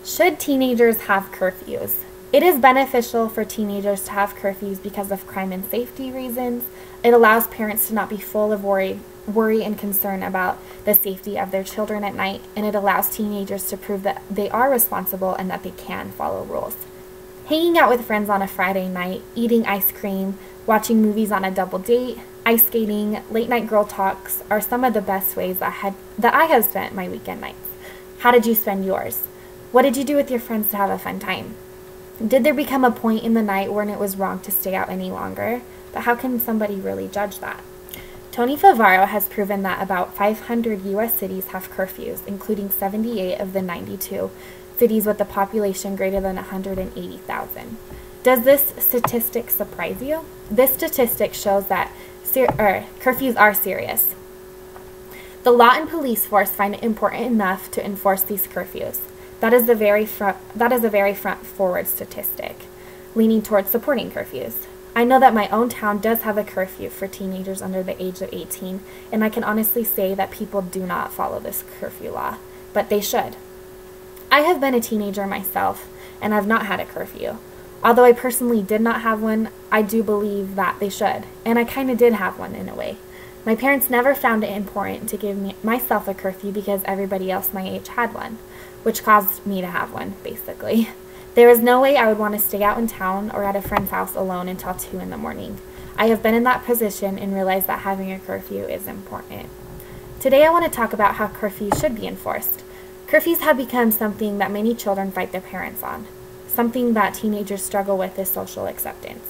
Should teenagers have curfews? It is beneficial for teenagers to have curfews because of crime and safety reasons. It allows parents to not be full of worry and concern about the safety of their children at night, and it allows teenagers to prove that they are responsible and that they can follow rules. Hanging out with friends on a Friday night, eating ice cream, watching movies on a double date, ice skating, late night girl talks are some of the best ways that I have spent my weekend nights. How did you spend yours? What did you do with your friends to have a fun time? Did there become a point in the night when it was wrong to stay out any longer? But how can somebody really judge that? Tony Favaro has proven that about 500 U.S. cities have curfews, including 78 of the 92 cities with a population greater than 180,000. Does this statistic surprise you? This statistic shows that curfews are serious. The law and police force find it important enough to enforce these curfews. That is a very front forward statistic, leaning towards supporting curfews. I know that my own town does have a curfew for teenagers under the age of 18, and I can honestly say that people do not follow this curfew law, but they should. I have been a teenager myself, and I've not had a curfew. Although I personally did not have one, I do believe that they should, and I kind of did have one in a way. My parents never found it important to give myself a curfew because everybody else my age had one, which caused me to have one, basically. There is no way I would want to stay out in town or at a friend's house alone until 2 in the morning. I have been in that position and realized that having a curfew is important. Today I want to talk about how curfews should be enforced. Curfews have become something that many children fight their parents on. Something that teenagers struggle with is social acceptance.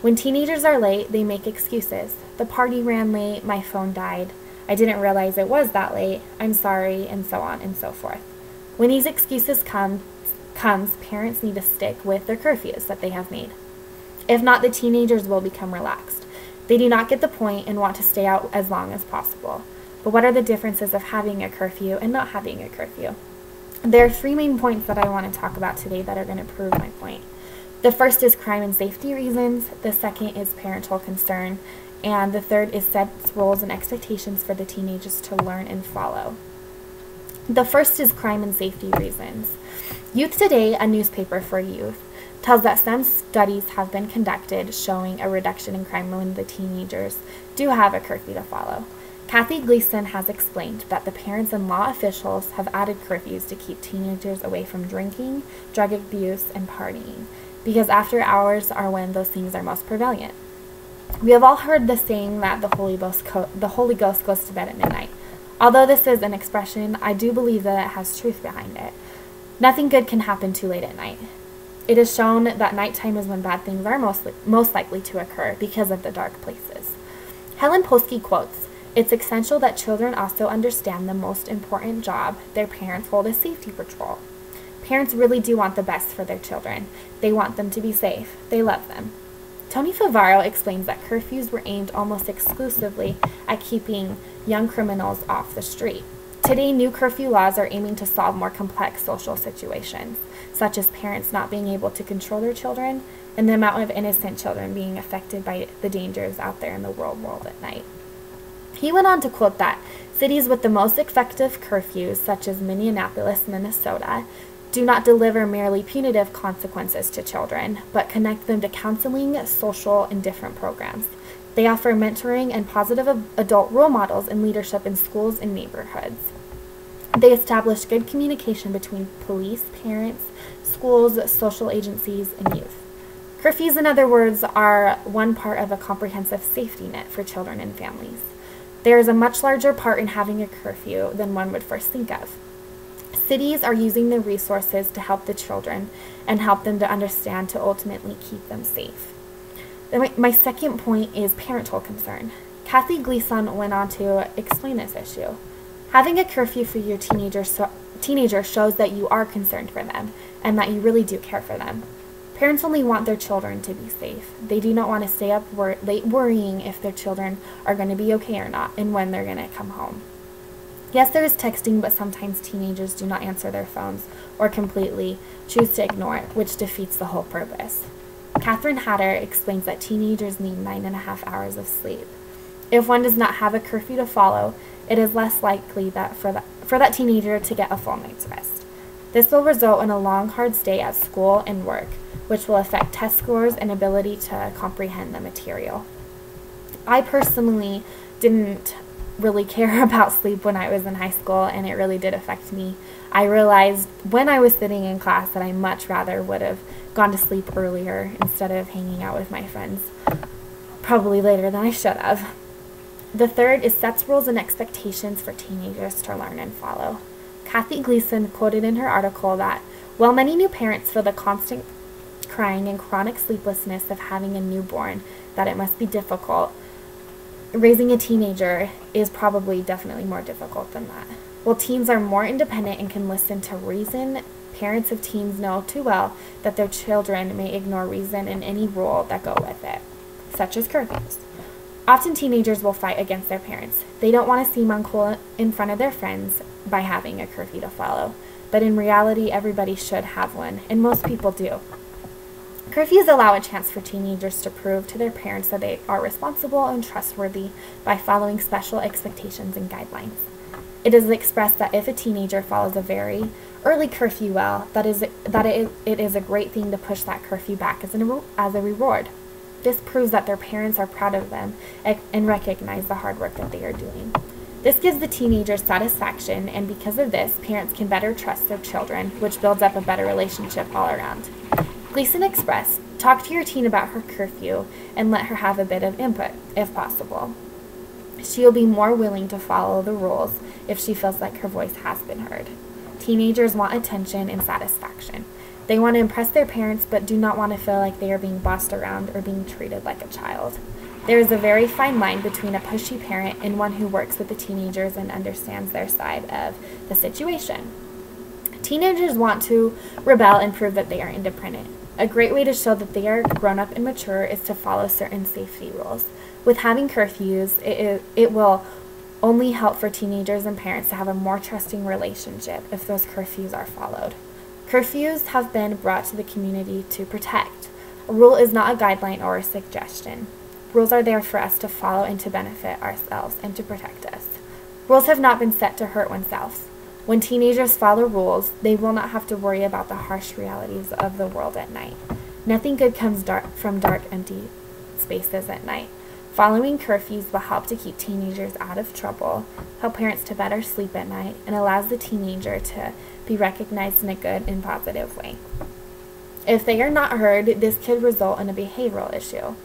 When teenagers are late, they make excuses. The party ran late, my phone died, I didn't realize it was that late, I'm sorry, and so on and so forth. When these excuses comes, parents need to stick with their curfews that they have made. If not, the teenagers will become relaxed. They do not get the point and want to stay out as long as possible. But what are the differences of having a curfew and not having a curfew? There are 3 main points that I want to talk about today that are going to prove my point. The first is crime and safety reasons, the second is parental concern, and the third is sets rules and expectations for the teenagers to learn and follow. The first is crime and safety reasons. Youth Today, a newspaper for youth, tells that some studies have been conducted showing a reduction in crime when the teenagers do have a curfew to follow. Kathy Gleason has explained that the parents and law officials have added curfews to keep teenagers away from drinking, drug abuse, and partying, because after hours are when those things are most prevalent. We have all heard the saying that the Holy Ghost goes to bed at midnight. Although this is an expression, I do believe that it has truth behind it. Nothing good can happen too late at night. It is shown that nighttime is when bad things are most likely to occur because of the dark places. Helen Polsky quotes, "It's essential that children also understand the most important job their parents hold as safety patrol. Parents really do want the best for their children. They want them to be safe. They love them." Tony Favaro explains that curfews were aimed almost exclusively at keeping young criminals off the street. Today, new curfew laws are aiming to solve more complex social situations, such as parents not being able to control their children and the amount of innocent children being affected by the dangers out there in the world at night. He went on to quote that cities with the most effective curfews, such as Minneapolis, Minnesota, do not deliver merely punitive consequences to children, but connect them to counseling, social, and different programs. They offer mentoring and positive adult role models and leadership in schools and neighborhoods. They establish good communication between police, parents, schools, social agencies, and youth. Curfews, in other words, are one part of a comprehensive safety net for children and families. There is a much larger part in having a curfew than one would first think of. Cities are using the resources to help the children and help them to understand to ultimately keep them safe. My second point is parental concern. Kathy Gleason went on to explain this issue. Having a curfew for your teenager shows that you are concerned for them and that you really do care for them. Parents only want their children to be safe. They do not want to stay up late worrying if their children are going to be okay or not and when they're going to come home. Yes, there is texting, but sometimes teenagers do not answer their phones or completely choose to ignore it, which defeats the whole purpose. Catherine Hatter explains that teenagers need 9.5 hours of sleep. If one does not have a curfew to follow, it is less likely that for that teenager to get a full night's rest. This will result in a long, hard stay at school and work, which will affect test scores and ability to comprehend the material. I personally didn't really care about sleep when I was in high school, and it really did affect me. I realized when I was sitting in class that I much rather would have gone to sleep earlier instead of hanging out with my friends, probably later than I should have. The third is sets rules and expectations for teenagers to learn and follow. Kathy Gleason quoted in her article that, while many new parents feel the constant crying and chronic sleeplessness of having a newborn, that it must be difficult, raising a teenager is probably definitely more difficult than that. While teens are more independent and can listen to reason, parents of teens know too well that their children may ignore reason and any rule that go with it, such as curfews. Often teenagers will fight against their parents. They don't want to seem uncool in front of their friends by having a curfew to follow, but in reality, everybody should have one, and most people do. Curfews allow a chance for teenagers to prove to their parents that they are responsible and trustworthy by following special expectations and guidelines. It is expressed that if a teenager follows a very early curfew well, it is a great thing to push that curfew back as a reward. This proves that their parents are proud of them and recognize the hard work that they are doing. This gives the teenagers satisfaction, and because of this, parents can better trust their children, which builds up a better relationship all around. Gleason expressed, talk to your teen about her curfew and let her have a bit of input, if possible. She will be more willing to follow the rules if she feels like her voice has been heard. Teenagers want attention and satisfaction. They want to impress their parents but do not want to feel like they are being bossed around or being treated like a child. There is a very fine line between a pushy parent and one who works with the teenagers and understands their side of the situation. Teenagers want to rebel and prove that they are independent. A great way to show that they are grown up and mature is to follow certain safety rules. With having curfews, it will only help for teenagers and parents to have a more trusting relationship if those curfews are followed. Curfews have been brought to the community to protect. A rule is not a guideline or a suggestion. Rules are there for us to follow and to benefit ourselves and to protect us. Rules have not been set to hurt oneself. When teenagers follow rules, they will not have to worry about the harsh realities of the world at night. Nothing good comes from dark, empty spaces at night. Following curfews will help to keep teenagers out of trouble, help parents to better sleep at night, and allows the teenager to be recognized in a good and positive way. If they are not heard, this could result in a behavioral issue,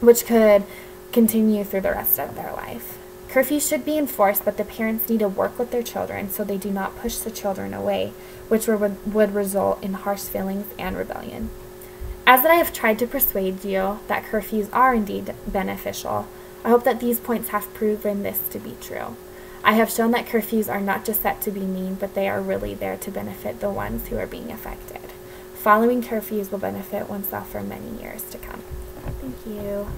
which could continue through the rest of their life. Curfews should be enforced, but the parents need to work with their children so they do not push the children away, which would result in harsh feelings and rebellion. As I have tried to persuade you that curfews are indeed beneficial, I hope that these points have proven this to be true. I have shown that curfews are not just set to be mean, but they are really there to benefit the ones who are being affected. Following curfews will benefit oneself for many years to come. Thank you.